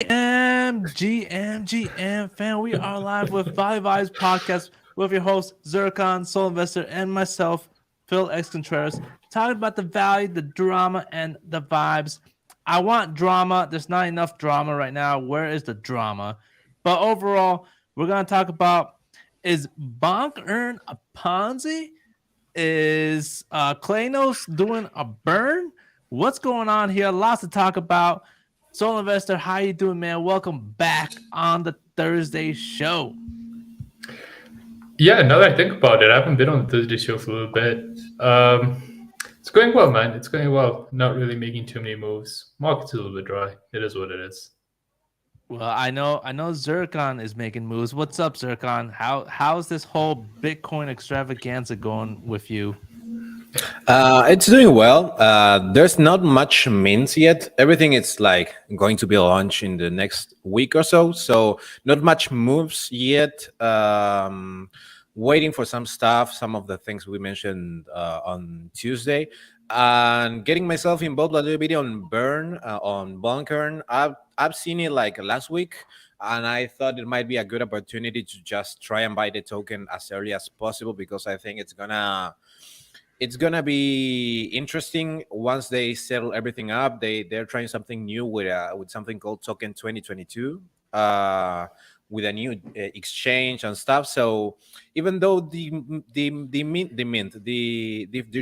MGM fan. We are live with Valley Vibes podcast with your host Zircon, Soul Investor, and myself, Phil X Contreras, talking about the value, the drama, and the vibes. I want drama. There's not enough drama right now. Where is the drama? But overall, we're gonna talk about: is Bonk earn a Ponzi? Is Claynosaurz doing a burn? What's going on here? Lots to talk about. Soul Investor, how you doing, man? Welcome back on the Thursday show. Yeah, now that I think about it, I haven't been on the Thursday show for a little bit. It's going well, man. It's going well. Not really making too many moves. Market's a little bit dry. It is what it is. Well, I know Zircon is making moves. What's up, Zircon? How's this whole Bitcoin extravaganza going with you? It's doing well. There's not much mints yet. Everything is like going to be launched in the next week or so. So not much moves yet. Waiting for some stuff, some of the things we mentioned on Tuesday, and getting myself involved a little bit on Burn, on Bunkern. I've seen it like last week, and I thought it might be a good opportunity to just try and buy the token as early as possible because I think it's gonna be interesting once they settle everything up. They're trying something new with something called Token 2022, with a new exchange and stuff. So even though the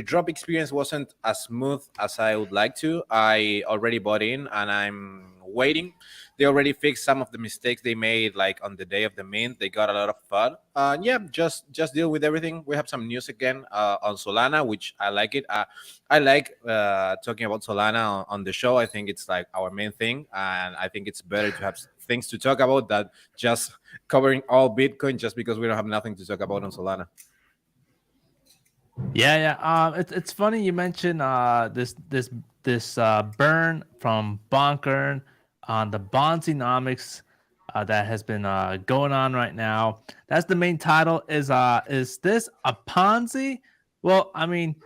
drop experience wasn't as smooth as I would like to, I already bought in and I'm waiting. They already fixed some of the mistakes they made, like on the day of the mint. They got a lot of fun. Yeah, just deal with everything. We have some news again on Solana, which I like it. I like talking about Solana on the show. I think it's like our main thing, and I think it's better to have things to talk about than just covering all Bitcoin just because we don't have nothing to talk about on Solana. Yeah. It's funny you mentioned this burn from Bonkern on the Bonzinomics that has been going on right now. That's the main title. Is this a Ponzi? Well, I mean,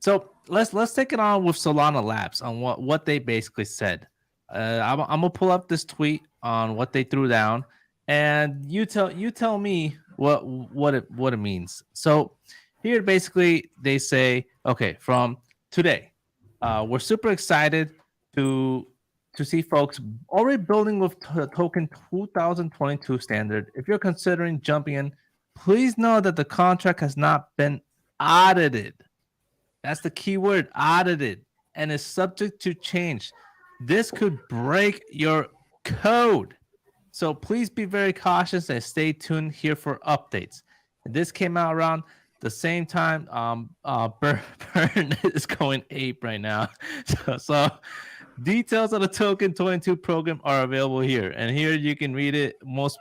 so let's take it on with Solana Labs on what they basically said. I'm gonna pull up this tweet on what they threw down, and you tell me what it means. So here, basically, they say, okay, from today, we're super excited to see folks already building with token 2022 standard. If you're considering jumping in, please know that the contract has not been audited. That's the key word, audited, and is subject to change. This could break your code. So please be very cautious and stay tuned here for updates. And this came out around the same time. Burn is going ape right now. So details of the Token 22 program are available here, and here you can read it. Most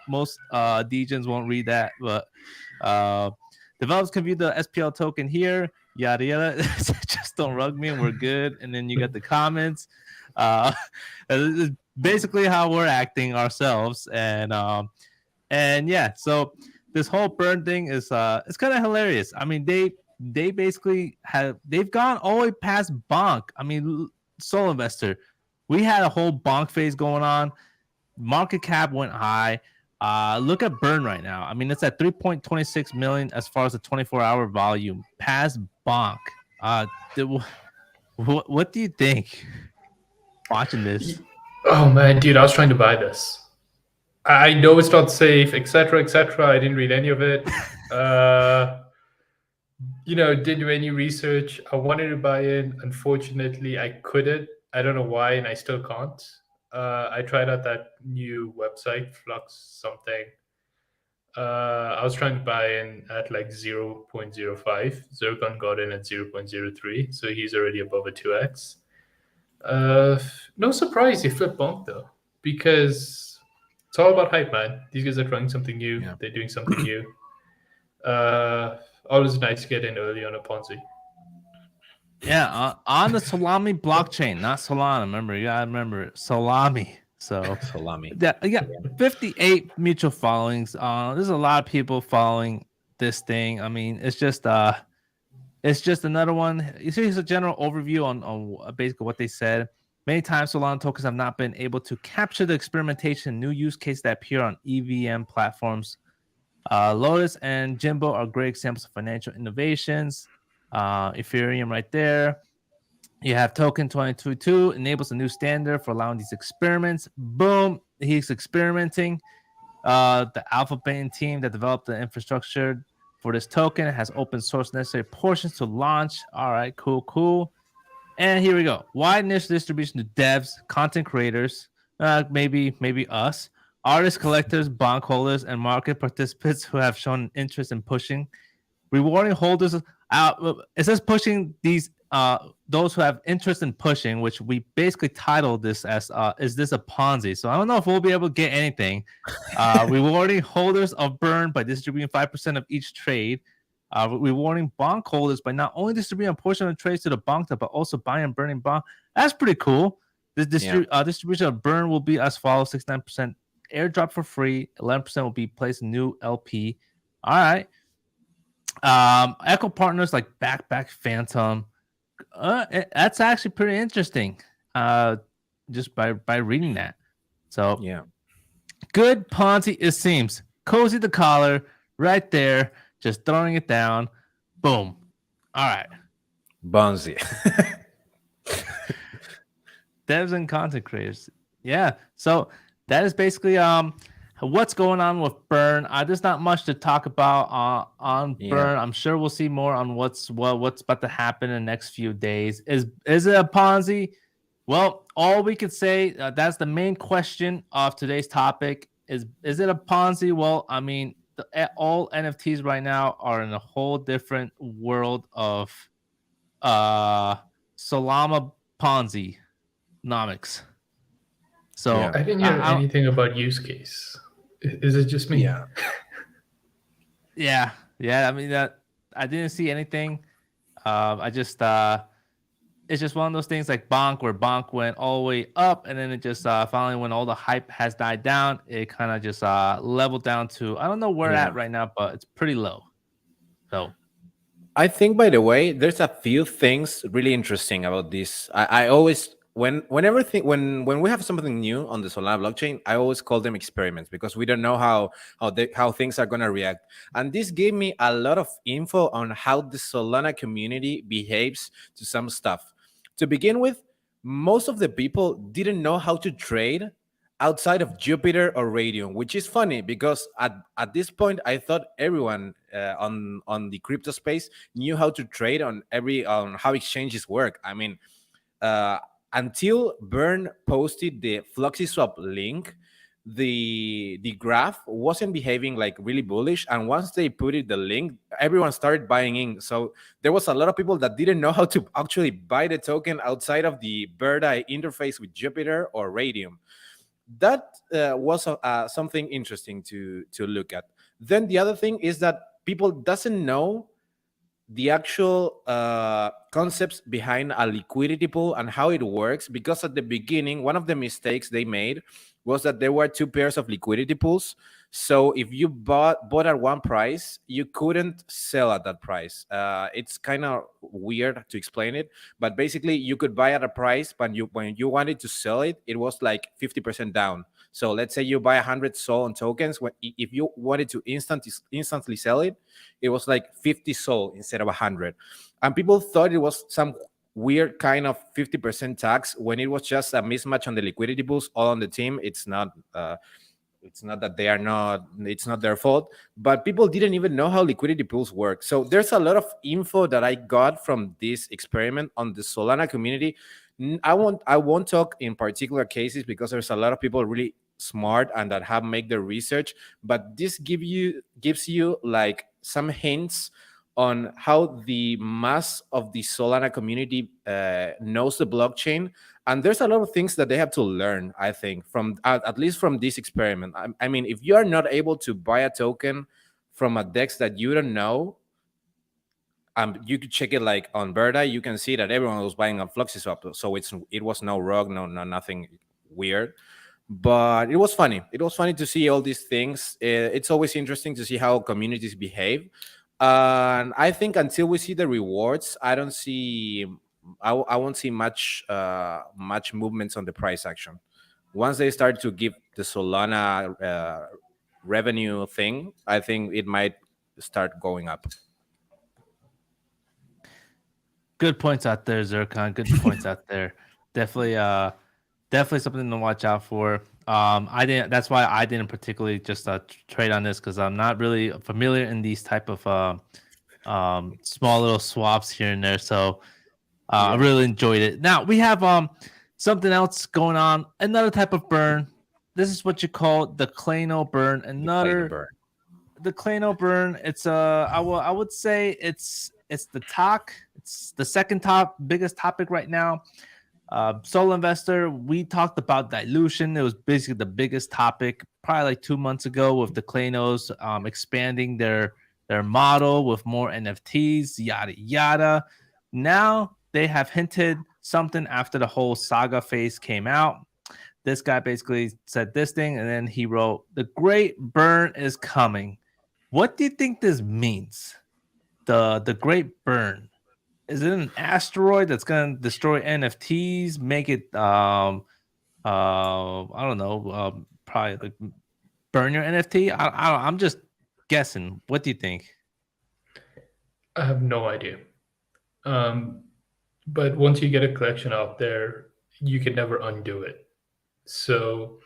DJs won't read that, but developers can view the SPL token here. Yada yada. Just don't rug me, and we're good. And then you got the comments. This is basically how we're acting ourselves, and yeah. So this whole burn thing is it's kind of hilarious. I mean, they basically they've gone all the way past Bonk. I mean, Soul Investor, we had a whole Bonk phase going on. Market cap went high. Look at burn right now. I mean, it's at 3.26 million as far as the 24-hour volume past Bonk. What do you think watching this? Oh man, dude, I was trying to buy this. I know it's not safe, etc., etc. I didn't read any of it. Didn't do any research. I wanted to buy in. Unfortunately, I couldn't. I don't know why, and I still can't. I tried out that new website, Flux something. I was trying to buy in at like 0.05. Zircon got in at 0.03, so he's already above a 2x. No surprise he flipped Bonk though, because it's all about hype, man. These guys are trying something new. Yeah. They're doing something new. Always nice to get in early on a Ponzi. Yeah, on the Salami blockchain, not Solana. Remember, you gotta remember it. Salami. So Salami. Yeah, 58 mutual followings. There's a lot of people following this thing. I mean, it's just another one. Here's a general overview on basically what they said. Many times Solana tokens have not been able to capture the experimentation, new use cases that appear on EVM platforms. Lotus and Jimbo are great examples of financial innovations. Ethereum right there. You have token 2022 enables a new standard for allowing these experiments. Boom, he's experimenting. The Alpha Bane team that developed the infrastructure for this token has open source necessary portions to launch. All right, cool. And here we go. Wide niche distribution to devs, content creators, maybe us, artists, collectors, bond holders, and market participants who have shown interest in pushing, rewarding holders. It says pushing those who have interest in pushing, which we basically titled this as "Is this a Ponzi?" So I don't know if we'll be able to get anything. Rewarding holders of burn by distributing 5% of each trade. Rewarding bonk holders by not only distributing a portion of the trades to the bonk, but also buying and burning bonk. That's pretty cool. The distribution of burn will be as follows: 69% airdrop for free, 11% will be placed in new LP. All right. Echo partners like Backpack Phantom. That's actually pretty interesting. Just by reading that. So Yeah. Good Ponzi, it seems. Cozy the collar, right there. Just throwing it down. Boom. All right. Bonzi. Devs and content creators. Yeah. So that is basically what's going on with Burn. There's not much to talk about on Burn. I'm sure we'll see more on what's about to happen in the next few days. Is it a Ponzi? Well, all we could say that's the main question of today's topic. Is it a Ponzi? Well, I mean, all NFTs right now are in a whole different world of Solana Ponzi nomics. So I didn't hear anything about use case. Is it just me? Yeah. I mean that I didn't see anything. I just it's just one of those things like Bonk, where Bonk went all the way up, and then it just finally, when all the hype has died down, it kind of just leveled down to, I don't know where at right now, but it's pretty low. So I think, by the way, there's a few things really interesting about this. I always when we have something new on the Solana blockchain, I always call them experiments, because we don't know how things are gonna react. And this gave me a lot of info on how the Solana community behaves to some stuff. To begin with, most of the people didn't know how to trade outside of Jupiter or Radium, which is funny because at this point I thought everyone on the crypto space knew how to trade on how exchanges work. I mean, until Burn posted the FluxySwap link, the graph wasn't behaving like really bullish, and once they put it the link, everyone started buying in. So there was a lot of people that didn't know how to actually buy the token outside of the bird eye interface with Jupiter or Radium. That was something interesting to look at. Then the other thing is that people doesn't know the actual concepts behind a liquidity pool and how it works, because at the beginning, one of the mistakes they made was that there were two pairs of liquidity pools. So if you bought at one price, you couldn't sell at that price. It's kind of weird to explain it, but basically you could buy at a price, but when you wanted to sell it, it was like 50% down. So let's say you buy 100 Sol on tokens. If you wanted to instantly sell it, it was like 50 Sol instead of 100. And people thought it was some weird kind of 50% tax, when it was just a mismatch on the liquidity pools all on the team. It's not that they are not, it's not their fault, but people didn't even know how liquidity pools work. So there's a lot of info that I got from this experiment on the Solana community. I won't talk in particular cases, because there's a lot of people really smart and that have made their research, but this gives you like some hints on how the mass of the Solana community knows the blockchain. And there's a lot of things that they have to learn, I think, from at least from this experiment. I mean, if you are not able to buy a token from a DEX that you don't know, you could check it like on Verda, you can see that everyone was buying on FluxySwap. So it was no rug, nothing weird. But it was funny. It was funny to see all these things. It's always interesting to see how communities behave. And I think until we see the rewards, I don't see I won't see much movements on the price action. Once they start to give the Solana revenue thing, I think it might start going up. Good points out there, Zircon. Good points out there. Definitely, definitely something to watch out for. I didn't. That's why I didn't particularly just trade on this, because I'm not really familiar in these type of small little swaps here and there. So I really enjoyed it. Now we have something else going on. Another type of burn. This is what you call the Clayno burn. The Clayno burn. It's I would say it's the talk. It's the second biggest topic right now. Solo investor, we talked about dilution. It was basically the biggest topic probably like 2 months ago, with the Claynos expanding their model with more NFTs, yada yada. Now they have hinted something after the whole saga phase came out. This guy basically said this thing, and then he wrote, "The great burn is coming." What do you think this means? The great burn. Is it an asteroid that's gonna destroy NFTs, make it I don't know, probably like burn your NFT? I'm just guessing. What do you think? I have no idea. But once you get a collection out there, you can never undo it. So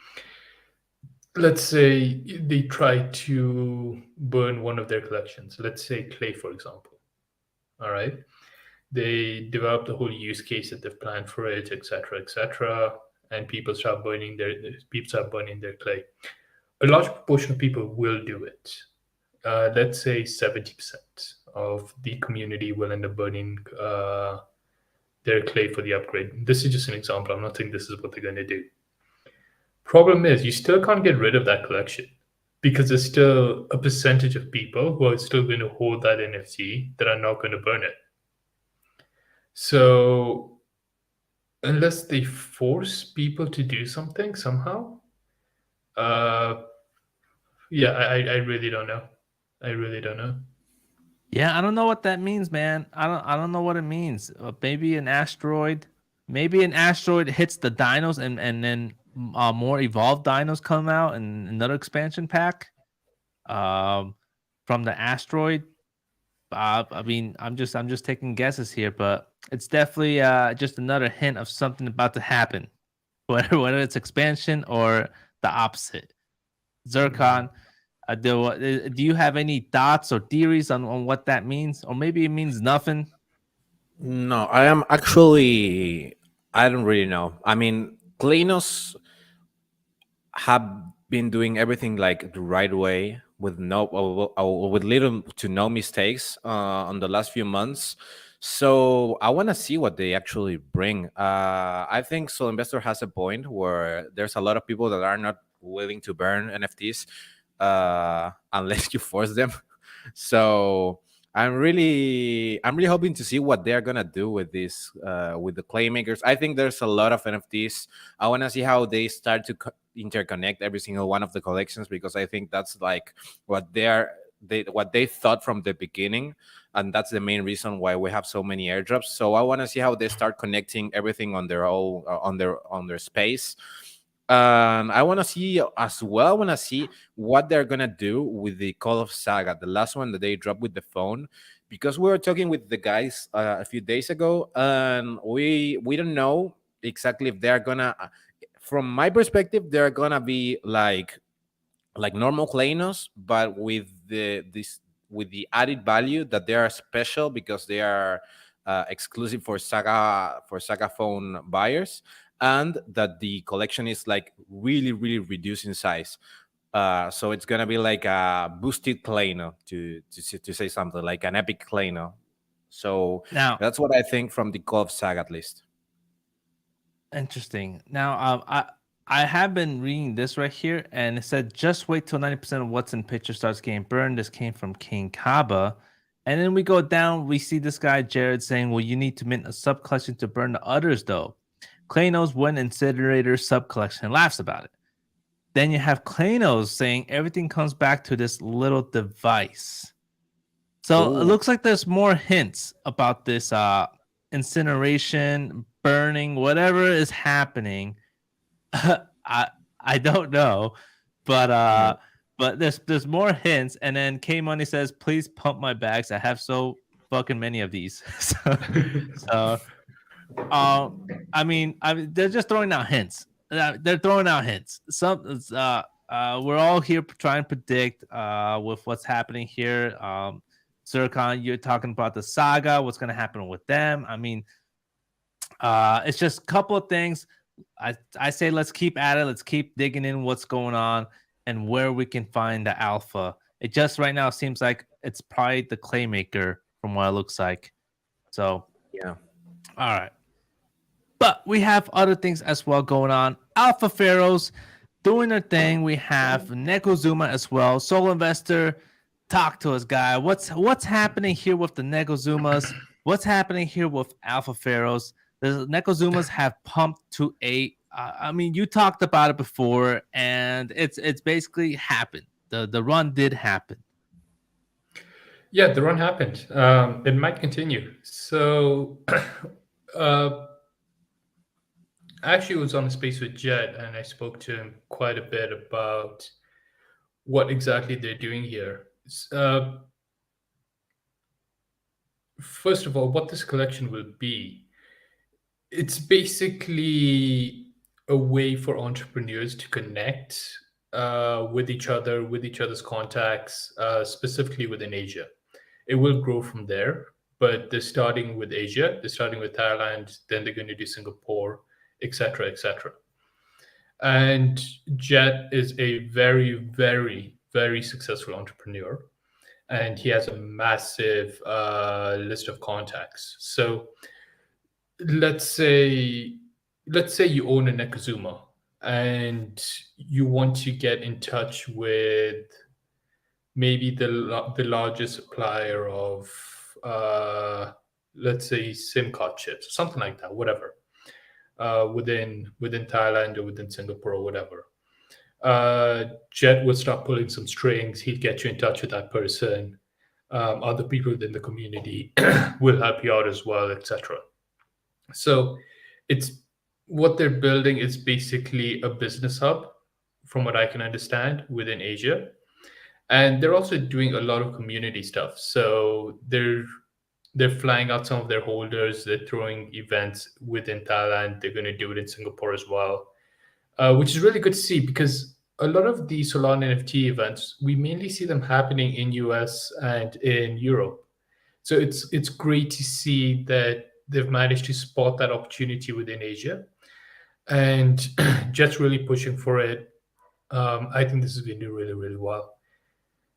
let's say they try to burn one of their collections. Let's say Clay, for example. All right. They developed a whole use case that they've planned for it, etc., etc., and people start burning their Clay. A large proportion of people will do it. Let's say 70% of the community will end up burning their Clay for the upgrade. This is just an example. I'm not saying this is what they're going to do. Problem is, you still can't get rid of that collection, because there's still a percentage of people who are still going to hold that NFT that are not going to burn it. So unless they force people to do something somehow, I really don't know. I really don't know. Yeah, I don't know what that means, man. I don't know what it means. Maybe an asteroid. Maybe an asteroid hits the dinos, and then more evolved dinos come out in another expansion pack from the asteroid. I mean, I'm just taking guesses here, but it's definitely just another hint of something about to happen, whether it's expansion or the opposite. Zircon, do you have any thoughts or theories on what that means, or maybe it means nothing? No, I don't really know. I mean, Claynos have been doing everything like the right way, with with little to no mistakes on the last few months. So I want to see what they actually bring. I think So Investor has a point where there's a lot of people that are not willing to burn NFTs unless you force them. So I'm really hoping to see what they're gonna do with this with the Playmakers. I think there's a lot of NFTs. I want to see how they start to interconnect every single one of the collections, because I think that's like what what they thought from the beginning, and that's the main reason why we have so many airdrops. So I want to see how they start connecting everything on their own on their space. I want to see as well. I want to see what they're gonna do with the Call of Saga, the last one that they dropped with the phone, because we were talking with the guys a few days ago, and we don't know exactly if they're gonna. From my perspective, they're gonna be like normal Claynos, but with the added value that they are special because they are exclusive for Saga phone buyers, and that the collection is like really reduced in size. So it's gonna be like a boosted Clayno, to say something like an epic Clayno. So Now, that's what I think from the Call of Saga, at least. interesting. Now, I have been reading this right here, and it said just wait till 90% of what's in picture starts getting burned. This came from King Kaba. And then we go down, we see this guy Jared saying, well, you need to mint a sub collection to burn the others, though. Claynos one incinerator sub collection, laughs about it. Then you have Claynos saying everything comes back to this little device. So it Ooh. looks like there's more hints about this incineration, burning, whatever is happening. I don't know, but there's more hints. And then K Money says, "Please pump my bags. I have so fucking many of these." So uh, I mean, they're just throwing out hints. They're throwing out hints. We're all here trying to predict with what's happening here. Zircon, you're talking about the saga. What's going to happen with them? I mean, it's just a couple of things. I say let's keep at it. Let's keep digging in what's going on and where we can find the alpha. It just right now seems like it's probably the Claymaker from what it looks like. So Yeah. all right. But we have other things as well going on. Alpha Pharaohs doing their thing. We have Nekozuma as well. Soul Investor, talk to us, guy. What's happening here with the Nekozumas? What's happening here with Alpha Pharaohs? The Nekozumas have pumped to 8. I mean, you talked about it before, and it's basically happened. The run did happen. Yeah, the run happened. It might continue. So, I actually was on a space with Jet, and I spoke to him quite a bit about what exactly they're doing here. First of all, what this collection will be, it's basically a way for entrepreneurs to connect with each other, with each other's contacts, specifically within Asia. It will grow from there, but they're starting with Asia. They're starting with Thailand, then they're going to do Singapore, etc., etc. And Jet is a very, very, very successful entrepreneur, and he has a massive list of contacts. So let's say you own a Nekozuma and you want to get in touch with maybe the largest supplier of let's say SIM card chips, something like that, whatever, within Thailand or within Singapore or whatever. Jet would start pulling some strings. He'd get you in touch with that person. Other people within the community will help you out as well, etc. So it's what they're building is basically a business hub, from what I can understand, within Asia. And they're also doing a lot of community stuff. So they're flying out some of their holders. They're throwing events within Thailand. They're going to do it in Singapore as well, which is really good to see, because a lot of the Solana NFT events, we mainly see them happening in US and in Europe. So it's great to see that they've managed to spot that opportunity within Asia, and Jet's really pushing for it. I think this is going to do really, really well.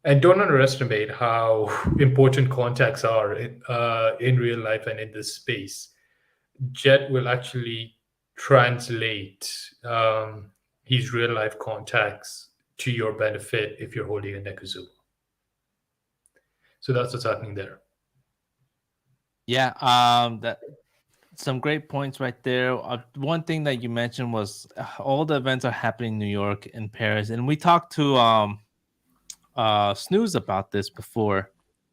And don't underestimate how important contacts are in real life and in this space. Jet will actually translate his real life contacts to your benefit if you're holding a Nekozuma. So that's what's happening there. Yeah, that some great points right there. One thing that you mentioned was all the events are happening in New York and Paris, and we talked to Snooze about this before.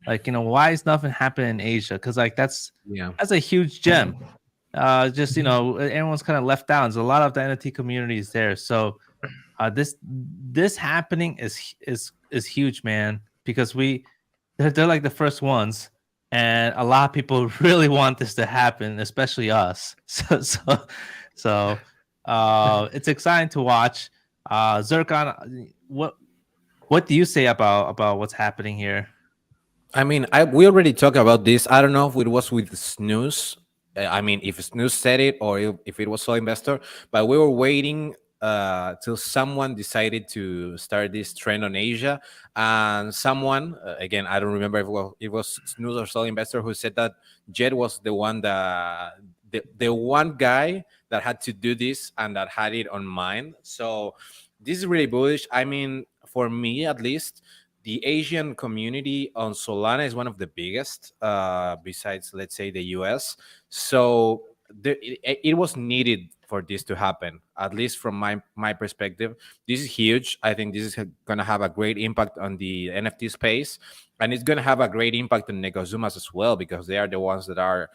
Like, why is nothing happening in Asia? Because like that's a huge gem. Just everyone's kind of left out. There's a lot of the NFT communities there. So this happening is huge, man. Because they're like the first ones, and a lot of people really want this to happen, especially us. So it's exciting to watch. Zircon, what do you say about what's happening here? I mean, we already talked about this. I don't know if it was with Snooze. I mean, if Snooze said it or if it was Soul Investor, but we were waiting till someone decided to start this trend on Asia, and someone again, I don't remember if it was Snooze or Soul Investor, who said that Jet was the one that the one guy that had to do this and that had it on mind. So this is really bullish. I mean, for me at least, the Asian community on Solana is one of the biggest, besides, let's say, the US. So it was needed for this to happen. At least from my perspective, this is huge. I think this is going to have a great impact on the NFT space, and it's going to have a great impact on Nekozumas as well, because they are the ones that are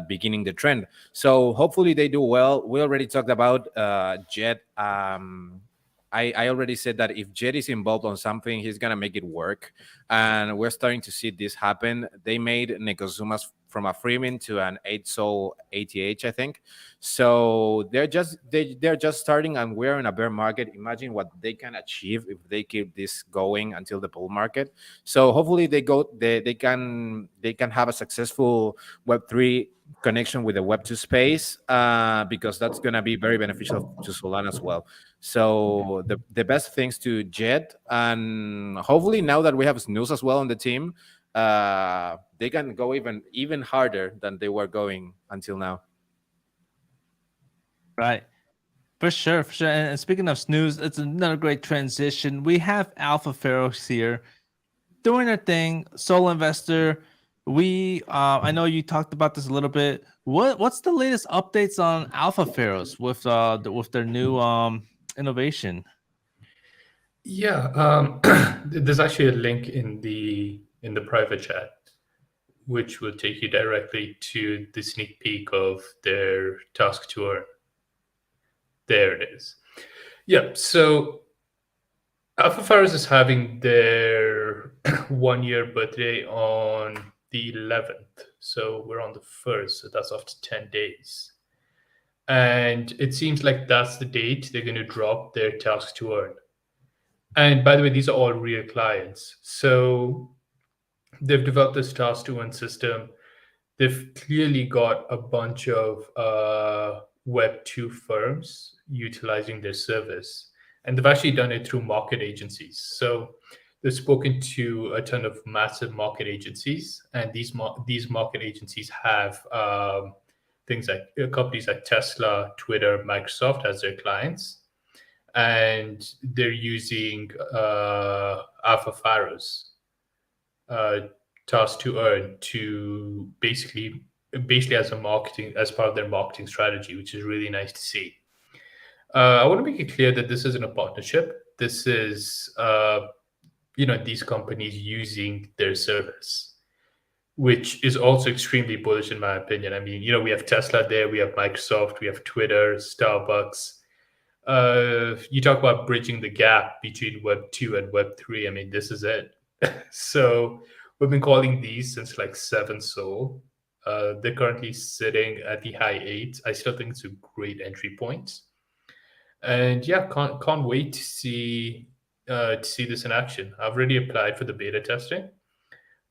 beginning the trend. So hopefully they do well. We already talked about Jet. I already said that if Jet is involved on something, he's gonna make it work, and we're starting to see this happen. They made Nekozumas from a freeman to an 8-sol ATH, I think. So they're just starting, and we're in a bear market. Imagine what they can achieve if they keep this going until the bull market. So hopefully they can have a successful Web3 connection with the Web2 space, because that's going to be very beneficial to Solana as well. So the best things to Jet, and hopefully now that we have Snooze as well on the team, they can go even harder than they were going until now. Right. For sure, for sure. And speaking of Snooze, it's another great transition. We have Alpha Pharaohs here doing their thing, solo investor. I know you talked about this a little bit. What's the latest updates on Alpha Pharaohs with their new innovation? Yeah, there's actually a link in the private chat, which will take you directly to the sneak peek of their task to earn. There it is. Yeah, so Alpha Pharaohs is having their 1-year birthday on the 11th. So we're on the 1st, so that's after 10 days. And it seems like that's the date they're going to drop their task to earn. And by the way, these are all real clients. So they've developed this task to earn system. They've clearly got a bunch of Web2 firms utilizing their service. And they've actually done it through market agencies. So they've spoken to a ton of massive market agencies. And these market agencies have things like companies like Tesla, Twitter, Microsoft as their clients. And they're using Alpha Pharaohs task to earn to basically as part of their marketing strategy, which is really nice to see. I want to make it clear that this isn't a partnership. This is these companies using their service, which is also extremely bullish in my opinion. I mean, we have Tesla there, we have Microsoft, we have Twitter, Starbucks. You talk about bridging the gap between Web 2 and Web 3. I mean, this is it. So we've been calling these since like 7-sol. They're currently sitting at the high 8. I still think it's a great entry point. And yeah, can't wait to see this in action. I've already applied for the beta testing.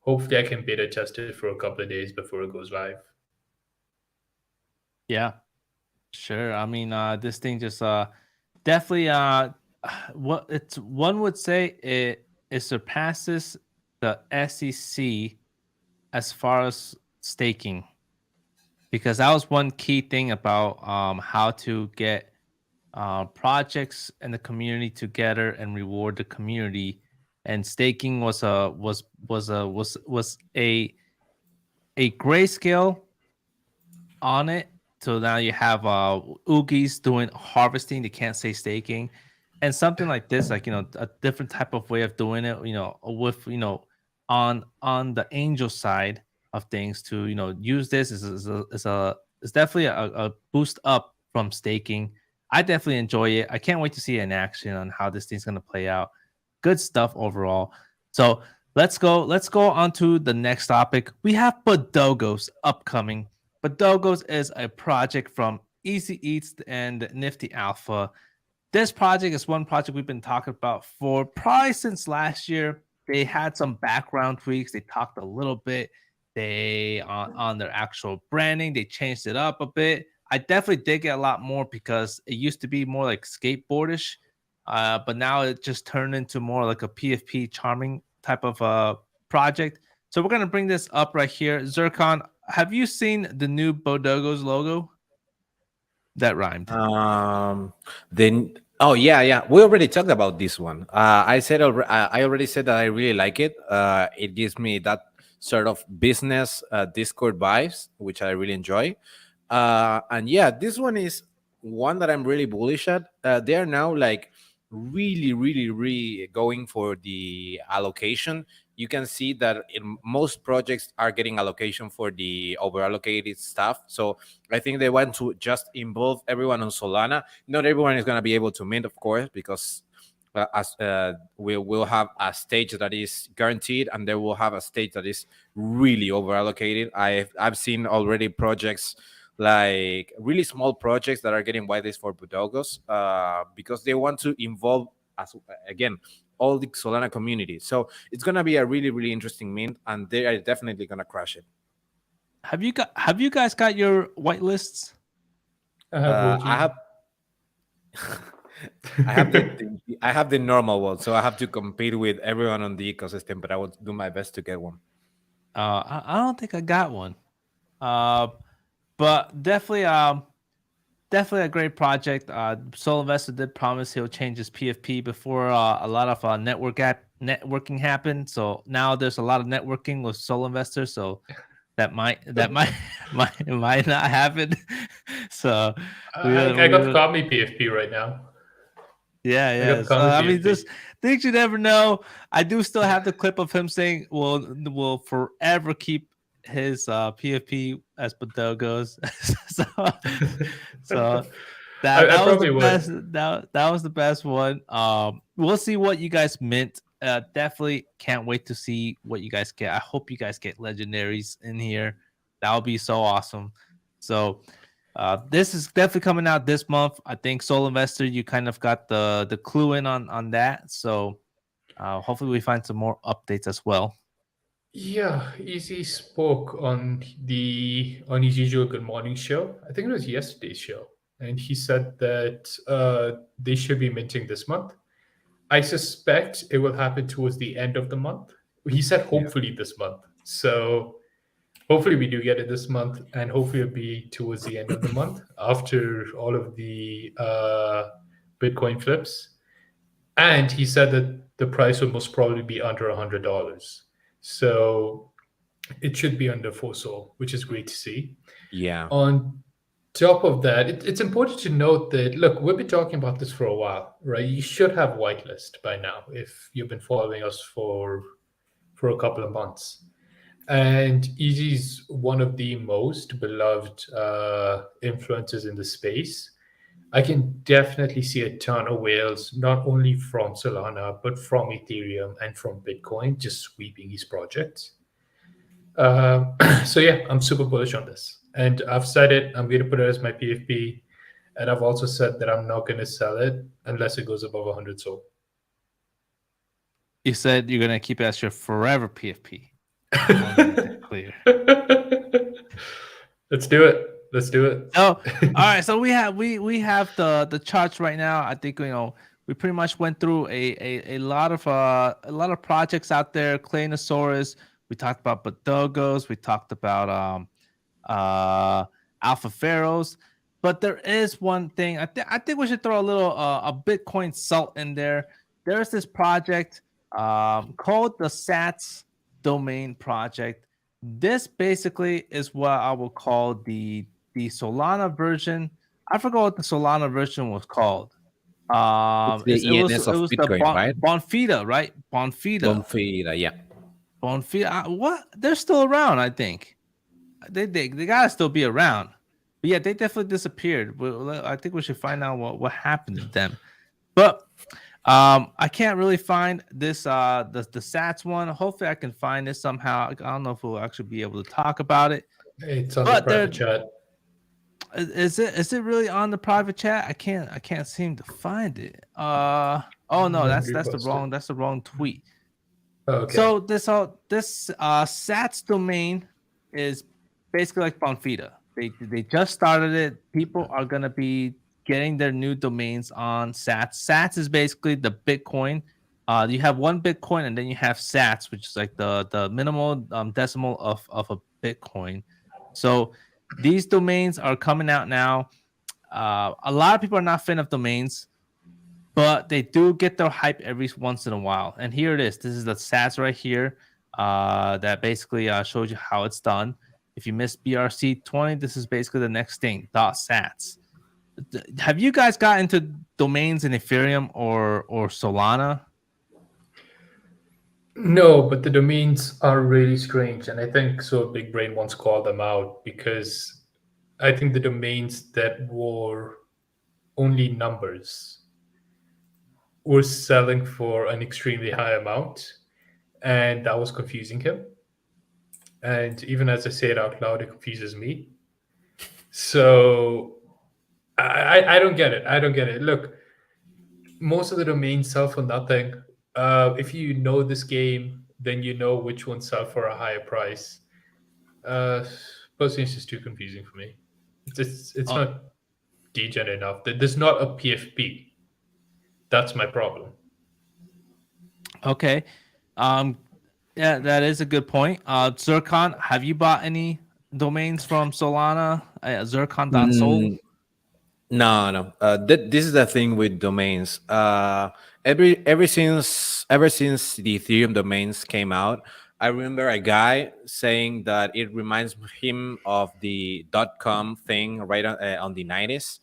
Hopefully I can beta test it for a couple of days before it goes live. Yeah, sure. I mean, this thing just definitely one would say it surpasses the SEC as far as staking, because that was one key thing about how to get projects and the community together and reward the community. And staking was a grayscale on it. So now you have Oogies doing harvesting. They can't say staking, and something like this, like a different type of way of doing it. With on the angel side of things to use this is definitely a boost up from staking. I definitely enjoy it. I can't wait to see it in action on how this thing's gonna play out. Good stuff overall. So let's go on to the next topic. We have Bodoggos upcoming. Bodoggos is a project from Easy Eats and Nifty Alpha. This project is one project we've been talking about for probably since last year. They had some background tweaks. They talked a little bit. They on their actual branding, they changed it up a bit. I definitely dig it a lot more because it used to be more like skateboardish, but now it just turned into more like a PFP charming type of project. So we're gonna bring this up right here. Zircon, have you seen the new Bodoggos logo? That rhymed. Then yeah, we already talked about this one. I already said that I really like it. It gives me that sort of business Discord vibes, which I really enjoy. And yeah, this one is one that I'm really bullish at. They are now like really going for the allocation. You can see that in most projects are getting allocation for the over allocated stuff. So I think they want to just involve everyone on Solana. Not everyone is going to be able to mint, of course, because as we will have a stage that is guaranteed, and they will have a stage that is really over allocated. I've seen already projects, like really small projects, that are getting whitelist for Bodoggos, because they want to involve, as again, all the Solana community. So it's gonna be a really interesting mint, and they are definitely gonna crush it. Have you guys got your whitelists? I have I have I have the normal one, so I have to compete with everyone on the ecosystem. But I will do my best to get one. I don't think I got one. But definitely a great project. Soul Investor did promise he'll change his PFP before a lot of networking happened. So now there's a lot of networking with Soul Investor. So that might might not happen. So I got Kami PFP right now. yeah. So, I mean, just things you never know. I do still have the clip of him saying we'll forever keep his PFP as Bodoggos. so that was the best. That was the best one. We'll see what you guys mint. Definitely can't wait to see what you guys get. I hope you guys get legendaries in here. That would be so awesome. So this is definitely coming out this month. I think Soul Investor, you kind of got the clue in on that. So hopefully we find some more updates as well. Yeah, Easy spoke on his usual Good Morning show. I think it was yesterday's show, and he said that they should be minting this month. I suspect it will happen towards the end of the month. He said hopefully this month. So hopefully we do get it this month, and hopefully it'll be towards the end of the month after all of the Bitcoin flips. And he said that the price will most probably be under $100. So it should be under 4 Sol, which is great to see. Yeah. On top of that, it's important to note that, look, we've been talking about this for a while, right? You should have whitelist by now if you've been following us for a couple of months. And Easy's one of the most beloved influencers in the space. I can definitely see a ton of whales, not only from Solana, but from Ethereum and from Bitcoin, just sweeping these projects. So yeah, I'm super bullish on this. And I've said it, I'm going to put it as my PFP. And I've also said that I'm not going to sell it unless it goes above 100 Sol. You said you're going to keep it as your forever PFP. Clear. Let's do it. Let's do it. Oh, all right. So we have the charts right now. I think we pretty much went through a lot of projects out there. Claynosaurz. We talked about Bodoggos. We talked about Alpha Pharaohs. But there is one thing. I think we should throw a little a Bitcoin salt in there. There's this project called the Sats Domain Project. This basically is what I will call the Solana version. I forgot what the Solana version was called. It was Bitcoin, right? Bonfida, right? Bonfida, yeah. Bonfida. What? They're still around, I think. They gotta still be around. But yeah, they definitely disappeared. I think we should find out what happened to them. But I can't really find this the Sats one. Hopefully I can find this somehow. I don't know if we'll actually be able to talk about it. It's on the private chat. Is it really on the private chat? I can't seem to find it. Oh no, that's the wrong tweet. Okay. So this Sats domain is basically like Bonfida. They just started it. People are gonna be getting their new domains on Sats. Sats is basically the Bitcoin. You have one Bitcoin, and then you have Sats, which is like the minimal decimal of a Bitcoin. So these domains are coming out now. A lot of people are not fan of domains, but they do get their hype every once in a while. And here it is. This is the Sats right here that basically shows you how it's done. If you missed BRC 20, this is basically the next thing, .sats. Have you guys got into domains in Ethereum or Solana? No, but the domains are really strange, and I think so. Big Brain once called them out because I think the domains that were only numbers were selling for an extremely high amount, and that was confusing him. And even as I say it out loud, it confuses me. So I don't get it. I don't get it. Look, most of the domains sell for nothing. If you know this game, then you know which ones sell for a higher price. Personally, it's just too confusing for me. It's Oh, not degen enough. There's not a PFP. That's my problem. okay. Yeah, that is a good point. Zircon, have you bought any domains from Solana? Zircon.sol? Mm, no. This is the thing with domains. Ever since the Ethereum domains came out, I remember a guy saying that it reminds him of the .com thing right on the 90s,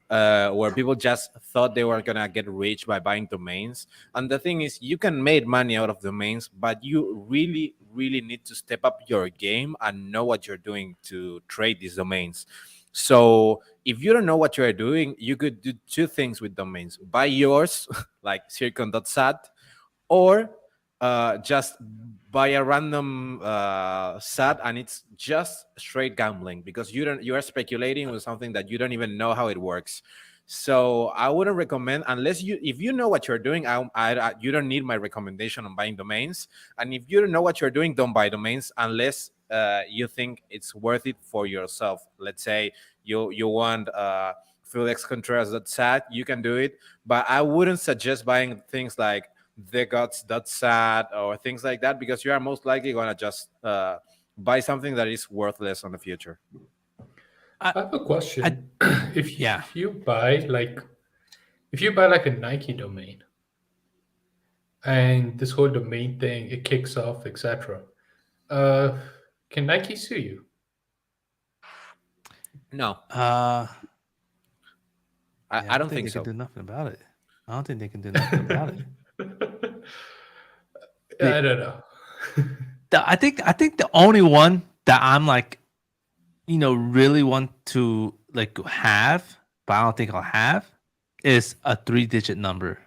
where people just thought they were gonna get rich by buying domains. And the thing is, you can make money out of domains, but you really need to step up your game and know what you're doing to trade these domains. So if you don't know what you're doing, you could do two things with domains: buy yours, like circon.sat, or just buy a random sat, and it's just straight gambling because you are speculating with something that you don't even know how it works. So I wouldn't recommend, unless if you know what you're doing. You don't need my recommendation on buying domains. And if you don't know what you're doing, don't buy domains unless you think it's worth it for yourself. Let's say you want FelixContreras.sat, you can do it, but I wouldn't suggest buying things like thegods.sat or things like that, because you are most likely going to just buy something that is worthless on the future. I have a question. If yeah. you buy like a Nike domain and this whole domain thing it kicks off, etc. Can Nike sue you? No, I I don't think they so. can do nothing about it. I don't think they can do nothing about it. I don't know. I think the only one that I'm like, really want to like have, but I don't think I'll have, is a 3-digit number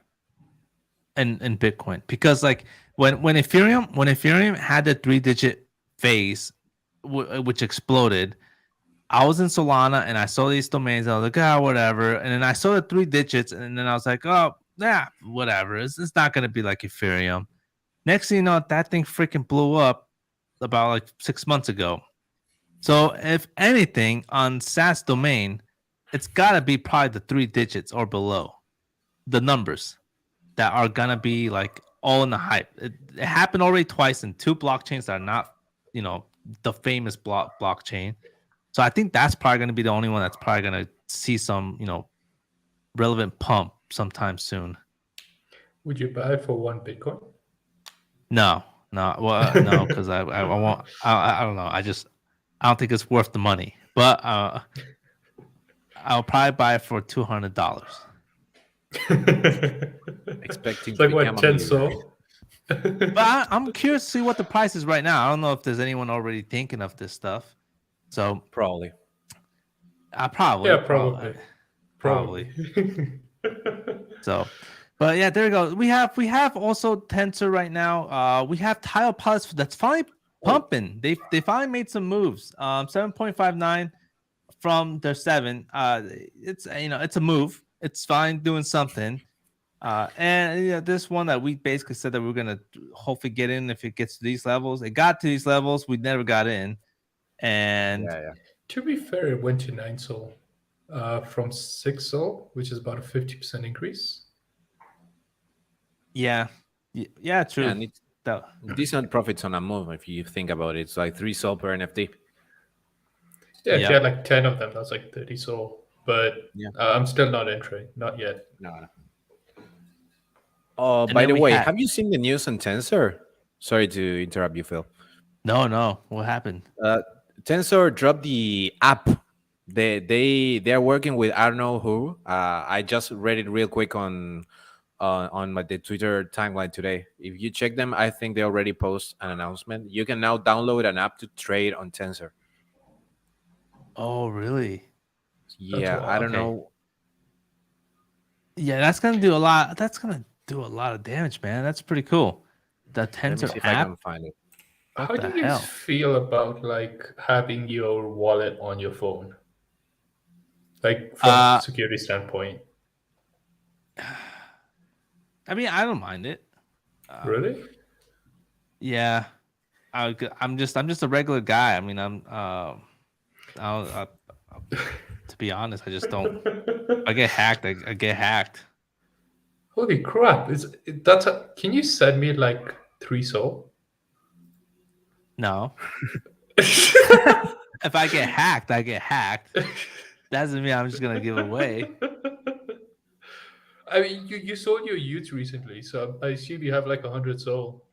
in Bitcoin. Because like when Ethereum had the 3-digit phase, which exploded, I was in Solana and I saw these domains. I was like, whatever. And then I saw the 3 digits, and then I was like, oh, yeah, whatever. It's not gonna be like Ethereum. Next thing you know, that thing freaking blew up about like 6 months ago. So if anything on SaaS domain, it's gotta be probably the 3 digits or below, the numbers that are gonna be like all in the hype. It happened already twice in 2 blockchains that are not, the famous blockchain. So I think that's probably going to be the only one that's probably going to see some, relevant pump sometime soon. Would you buy it for 1 Bitcoin? No, no, because I won't. I don't know. I don't think it's worth the money. But I'll probably buy it for $200. Expecting It's to like what, become a millionaire. Tensor? But I'm curious to see what the price is right now. I don't know if there's anyone already thinking of this stuff. So Probably. probably. Yeah, probably. So, but yeah, there we go. We have also Tensor right now. We have Taiyo Pods that's finally pumping. They finally made some moves. 7.59 from their 7. It's it's a move. It's fine doing something. And this one that we basically said that we are gonna hopefully get in if it gets to these levels. It got to these levels, we never got in. And Yeah. To be fair, it went to 9 Sol from 6 Sol, which is about a 50% increase. true. Yeah, and it's decent profits on a move if you think about it. It's like 3 sol per NFT. Yeah, if you had like 10 of them, that's like 30 Sol. But I'm still not entering, not yet. No. Oh, by the way, have you seen the news on Tensor? Sorry to interrupt you, Phil. No. What happened? Tensor dropped the app They are working with I don't know who. I just read it real quick on the Twitter timeline today. If you check them, I think they already post an announcement. You can now download an app to trade on Tensor. Oh, really? That's Yeah, I wild. don't Okay. know. Yeah, that's gonna do a lot. That's gonna do a lot of damage, man. That's pretty cool. The Let me Tensor see if I app. can find it. What How do the you guys hell? feel about like having your wallet on your phone? Like from Uh, security standpoint. I mean, I don't mind it. Really? Yeah, I'm just a regular guy. I mean, to be honest, I just don't. I get hacked. I get hacked. Holy crap! That's can you send me like 3 soul? No, if I get hacked, I get hacked. Doesn't mean I'm just gonna give away. I mean, you sold your youth recently, so I assume you have like 100 soul.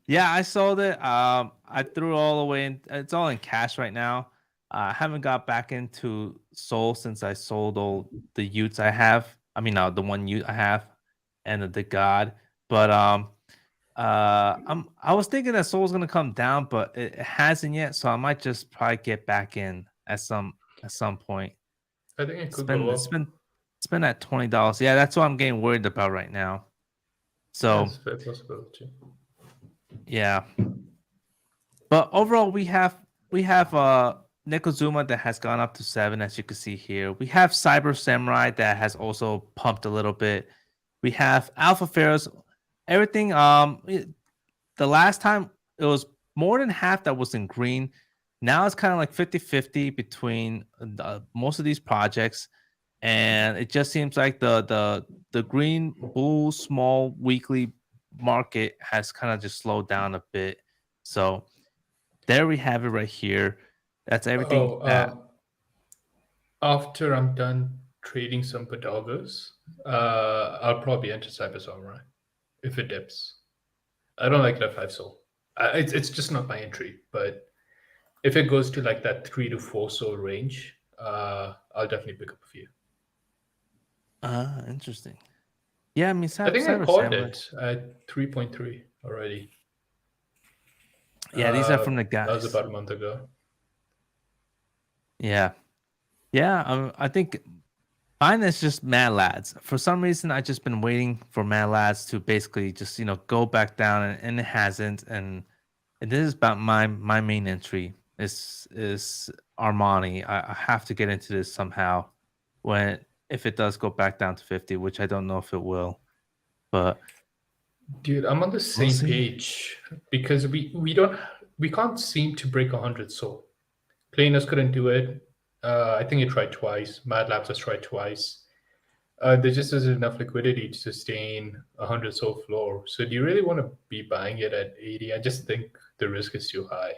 Yeah, I sold it. I threw it all away. It's all in cash right now. I haven't got back into Soul since I sold all the Utes I have. I mean, the one Ute I have, and the God. But I was thinking that Soul's gonna come down, but it hasn't yet. So I might just probably get back in at some point. I think it It's could been go it's up. been it's been at $20. Yeah, that's what I'm getting worried about right now. So That's a fair possibility. yeah. But overall, we have Nekozuma that has gone up to 7, as you can see here. We have Cyber Samurai that has also pumped a little bit. We have Alpha Pharaohs. Everything. The last time it was more than half that was in green. Now it's kind of like 50-50 between most of these projects, and it just seems like the green bull small weekly market has kind of just slowed down a bit. So there we have it right here. That's everything Oh, that. after I'm done trading some Bodoggos, I'll probably enter Cyber Samurai if it dips. I don't like that 5 soul. It's just not my entry, but if it goes to like that 3 to 4 soul range, I'll definitely pick up a few. Interesting. Yeah, I mean, I think I Cyber called Samurai. it at 3.3 already. Yeah, these are from the That was guys. about a month ago. Yeah, yeah. I think mine is just Mad Lads. For some reason, I just been waiting for Mad Lads to basically just go back down, and it hasn't. And this is about my main entry. Is Armani. I have to get into this somehow. If it does go back down to 50, which I don't know if it will, but Dude, I'm on the we'll same see. page because we can't seem to break 100 soul. Claynosaurz couldn't do it. I think he tried twice. Mad Labs has tried twice. There just isn't enough liquidity to sustain 100 soul floor. So do you really want to be buying it at 80? I just think the risk is too high.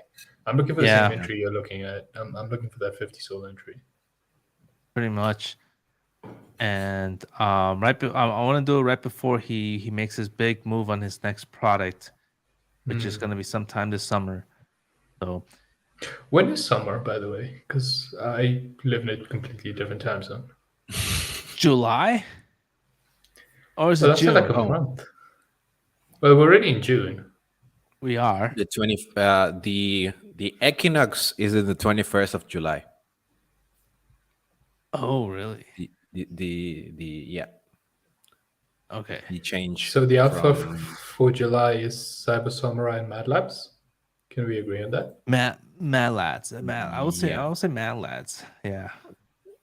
I'm looking for the Yeah. same entry you're looking at. I'm looking for that 50 soul entry. Pretty much. And I want to do it right before he makes his big move on his next product, which is going to be sometime this summer. So When is summer, by the way? Because I live in a completely different time zone. July, or is So it that's in June? like a month. Well, we're already in June. We are. The 20 the equinox is in the 21st of July. Oh, really? The yeah, Okay. the change. So the alpha from- for July is Cyber Samurai and Mad Labs. Can we agree on that? Mad Lads. I would say Mad Lads. Yeah.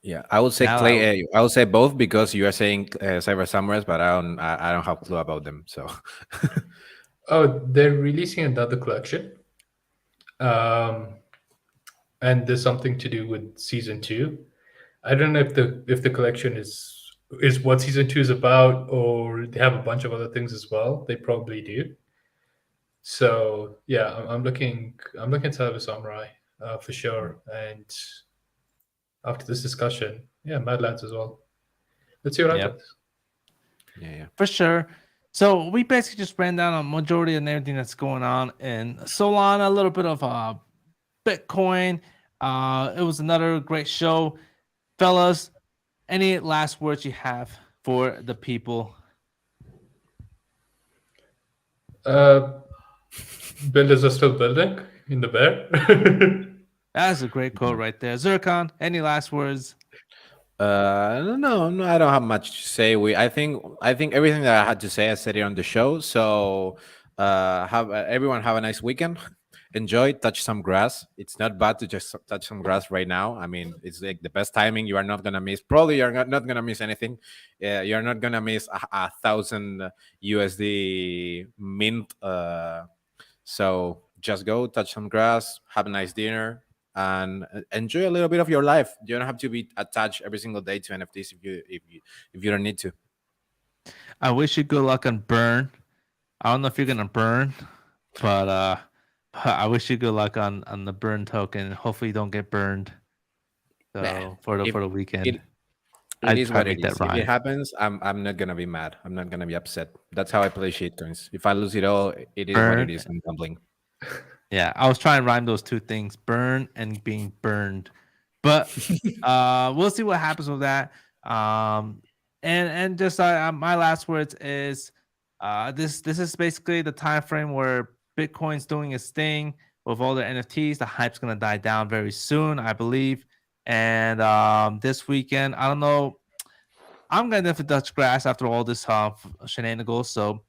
Yeah, I would say Now I would say both because you are saying Cyber Samurais, but I don't have a clue about them. So Oh, they're releasing another collection. And there's something to do with season 2. I don't know if the collection is what season 2 is about, or they have a bunch of other things as well. They probably do. So yeah, I'm looking at Cyber Samurai for sure. And after this discussion, yeah, Mad Lads as well. Let's see what Yep. happens. yeah. For sure. So we basically just ran down a majority and everything that's going on in Solana, a little bit of Bitcoin. It was another great show, fellas. Any last words you have for the people? Builders are still building in the bear. That's a great quote right there. Zircon, any last words? No, I don't have much to say. I think everything that I had to say I said it on the show. So, have everyone have a nice weekend. Enjoy, touch some grass. It's not bad to just touch some grass right now. I mean, it's like the best timing. You are not gonna miss. Probably you're not gonna miss anything. You're not gonna miss a thousand USD mint. So just go touch some grass, have a nice dinner, and enjoy a little bit of your life. You don't have to be attached every single day to NFTs if you don't need to. I wish you good luck on burn. I don't know if you're gonna burn, but I wish you good luck on the burn token. Hopefully you don't get burned. So Man, for if the weekend. it I'd is try what to it make that is. If it rhyme. happens, I'm not gonna be mad. I'm not gonna be upset. That's how I play shitcoins. If I lose it all, it is what it Burn. is. I'm gambling. Yeah, I was trying to rhyme those two things, burn and being burned. But we'll see what happens with that. And just my last words is this is basically the time frame where Bitcoin's doing its thing with all the NFTs. The hype's gonna die down very soon, I believe. And this weekend, I don't know. I'm gonna definitely touch grass after all this shenanigans. So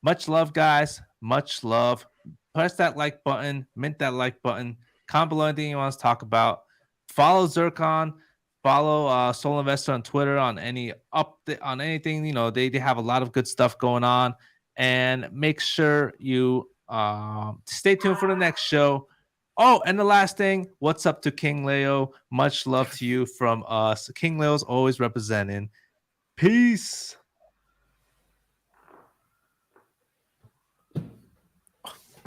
much love, guys. Much love. Press that like button, mint that like button. Comment below anything you want us to talk about. Follow Zircon. Follow Soul Investor on Twitter on any update on anything. You know, they have a lot of good stuff going on. And make sure you stay tuned for the next show. Oh, and the last thing, what's up to King Leo? Much love to you from us. King Leo's always representing. Peace.